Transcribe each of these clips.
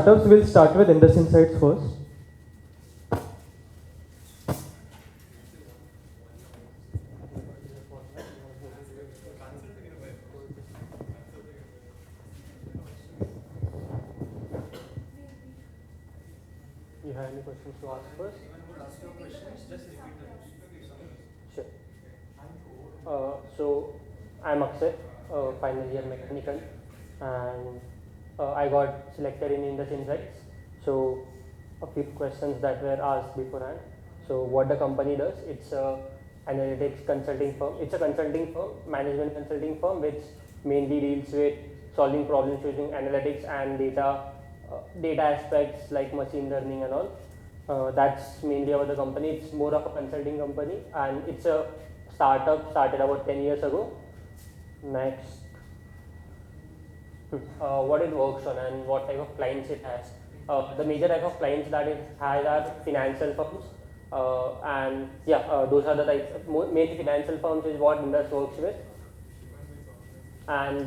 Startups will start with Indus Insights first. You have any questions to ask first? Sure. So I'm Akshay, final year mechanical, and I got selected in Indus Insights. So a few questions that were asked beforehand. So what the company does, it's a analytics consulting firm. It's a consulting firm, management consulting firm, which mainly deals with solving problems using analytics and data aspects like machine learning and all. That's mainly about the company. It's more of a consulting company, and it's a startup started about 10 years ago. Next, what it works on and what type of clients it has. The major type of clients that it has are financial firms, and yeah, those are the types. Mainly financial firms is what Indus works with, and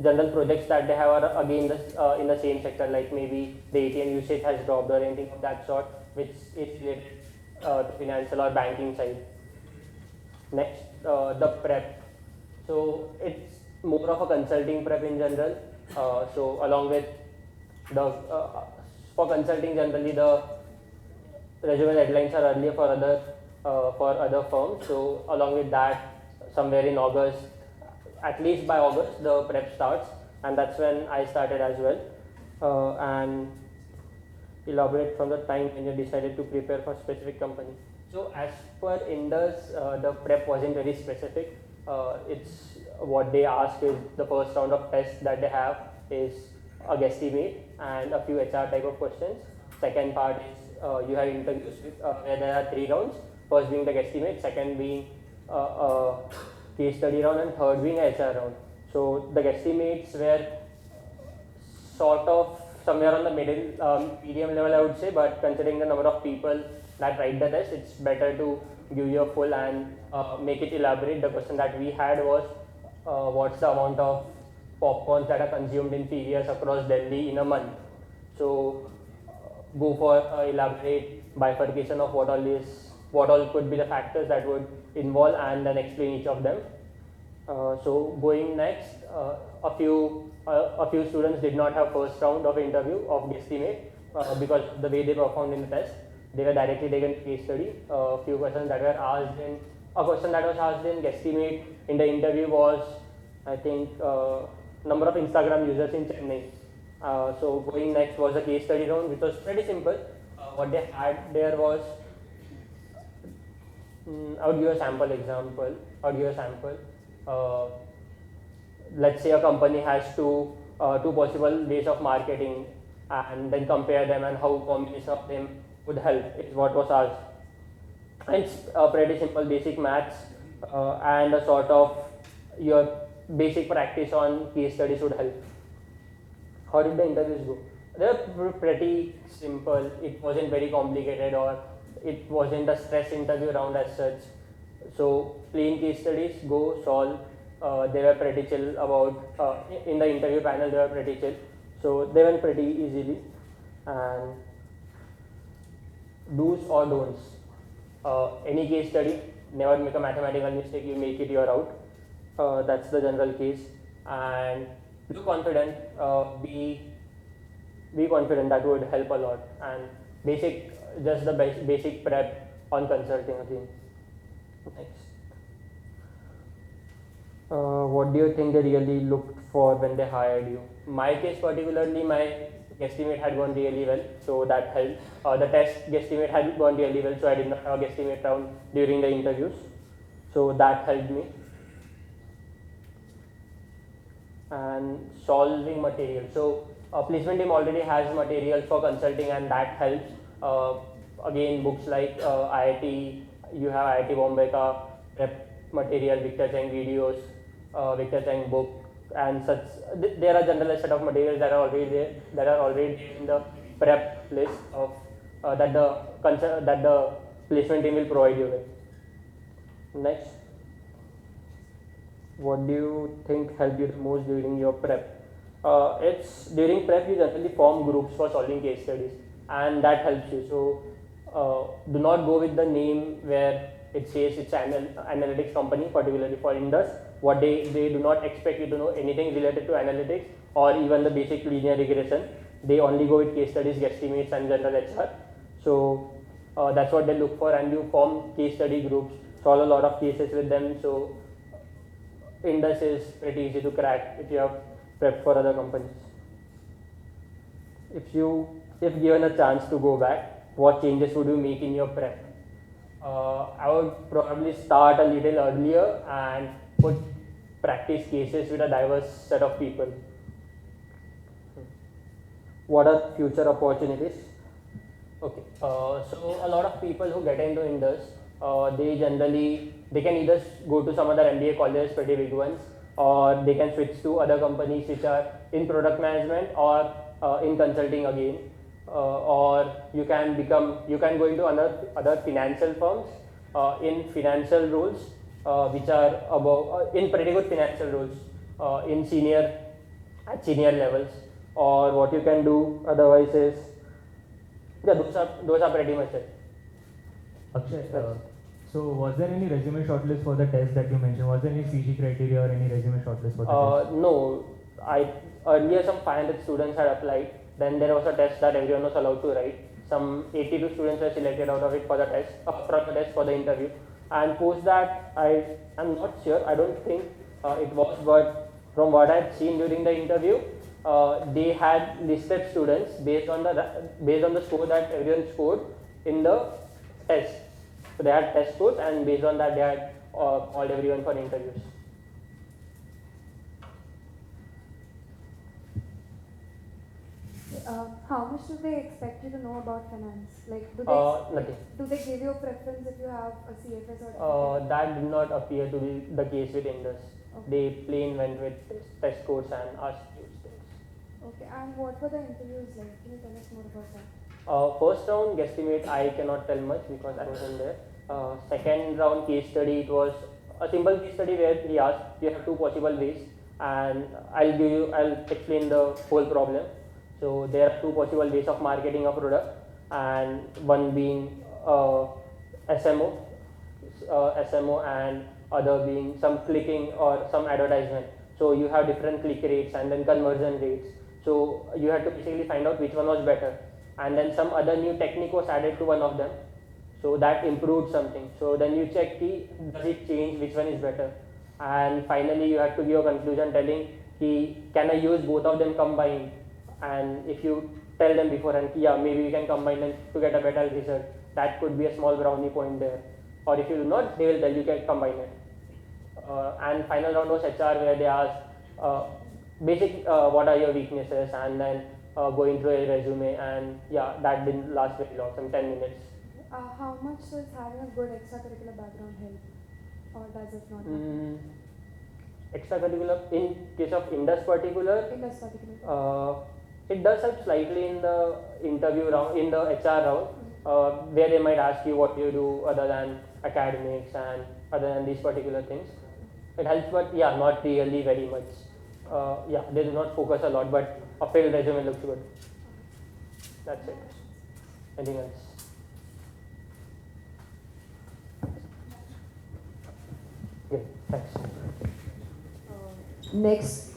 general projects that they have are again in the same sector, like maybe the ATM usage has dropped or anything of that sort, which is related to financial or banking side. Next, the prep. So it's more of a consulting prep in general. So along with the for consulting generally the resume deadlines are earlier for other firms. So along with that, somewhere in August, at least by August, the prep starts, and that's when I started as well. And elaborate from the time when you decided to prepare for specific company. So as per Indus, the prep wasn't very specific. It's what they ask is the first round of tests that they have is a guesstimate and a few HR type of questions. Second part is you have interviews where there are 3 rounds. First being the guesstimate, second being case study round, and third being HR round. So the guesstimates were sort of somewhere on the medium level, I would say, but considering the number of people that write the test, it's better to give you a full and make it elaborate. The question that we had was what's the amount of popcorns that are consumed in PVS across Delhi in a month. So go for elaborate bifurcation of what all could be the factors that would involve, and then explain each of them. So going next, a few students did not have first round of interview of guesstimate because the way they performed in the test, they were directly taken to case study. A few questions that were asked in a question that was asked in guesstimate in the interview was, I think, number of Instagram users in Chennai. So going next was a case study round, which was pretty simple. What they had there was, I would give a sample example. I would give a sample. Uh, let's say a company has two possible ways of marketing, and then compare them and how combination of them would help is what was asked. And it's pretty simple basic maths and a sort of your basic practice on case studies would help. How did the interviews go? They were pretty simple. It wasn't very complicated, or it wasn't a stress interview round as such. So plain case studies, go solve. They were pretty chill about in the interview panel. They were pretty chill, so they went pretty easily. And do's or don'ts. Any case study, never make a mathematical mistake. You make it, you're out. That's the general case. And look confident. Be confident. That would help a lot. And just the basic prep on consulting again. Next. What do you think they really looked for when they hired you? My case particularly, my guesstimate had gone really well, so that helped. The test guesstimate had gone really well, so I did not have a guesstimate round during the interviews, so that helped me. And solving material. So placement team already has material for consulting, and that helps. Again, books like IIT, you have IIT Bombay ka prep material, Victor Cheng videos, Victor Cheng book, and such. There are general set of materials that are already in the prep list of that the placement team will provide you with. Next, what do you think helped you the most during your prep? It's during prep you generally form groups for solving case studies, and that helps you. So do not go with the name where it says it's an analytics company, particularly for Indus. What they do not expect you to know anything related to analytics or even the basic linear regression. They only go with case studies, guesstimates, and general HR. So that's what they look for, and you form case study groups, solve a lot of cases with them. So Indus is pretty easy to crack if you have prepped for other companies. If given a chance to go back, what changes would you make in your prep? I would probably start a little earlier and put practice cases with a diverse set of people. What are future opportunities? Okay, so a lot of people who get into Indus, they can either go to some other MBA colleges, pretty big ones, or they can switch to other companies which are in product management or in consulting again, or you can go into other financial firms in financial roles, which are above in pretty good financial roles in at senior levels, or what you can do otherwise is, yeah, those are pretty much it. Akshay, so was there any resume shortlist for the test that you mentioned? Was there any CG criteria or any resume shortlist for the test? No, earlier some 500 students had applied. Then there was a test that everyone was allowed to write. Some 82 students were selected out of it for the test, from the test for the interview. And post that, I am not sure. I don't think it was, but from what I had seen during the interview, they had listed students based on the score that everyone scored in the test. So they had test scores, and based on that, they had called everyone for interviews. How much do they expect you to know about finance? Like, Nothing. Do they give you a preference if you have a CFA certificate? That did not appear to be the case with Indus. Okay. They plain went with test scores and asked you things. Okay, and what were the interviews like? Can you tell us more about that? First round guesstimate, I cannot tell much because I wasn't there. Second round case study, it was a simple case study where he asked you have two possible ways, and I'll explain the whole problem. So there are two possible ways of marketing a product, and one being SMO, and other being some clicking or some advertisement. So you have different click rates and then conversion rates. So you had to basically find out which one was better, and then some other new technique was added to one of them. So that improved something. So then you check does it change, which one is better, and finally you have to give a conclusion telling can I use both of them combined, and if you tell them beforehand, yeah, maybe we can combine them to get a better result, that could be a small brownie point there. Or if you do not, they will tell you can combine it. And final round was HR, where they asked basic what are your weaknesses, and then going through a resume, and yeah, that didn't last very long, some 10 minutes. How much does having a good extracurricular background help, or does it not? Extracurricular, in case of Indus particular, it does help slightly in the interview round, in the HR round, where they might ask you what you do other than academics and other than these particular things. It helps, but yeah, not really very much. Yeah, they do not focus a lot, but a failed resume looks good. That's it. Anything else? Good, thanks. Next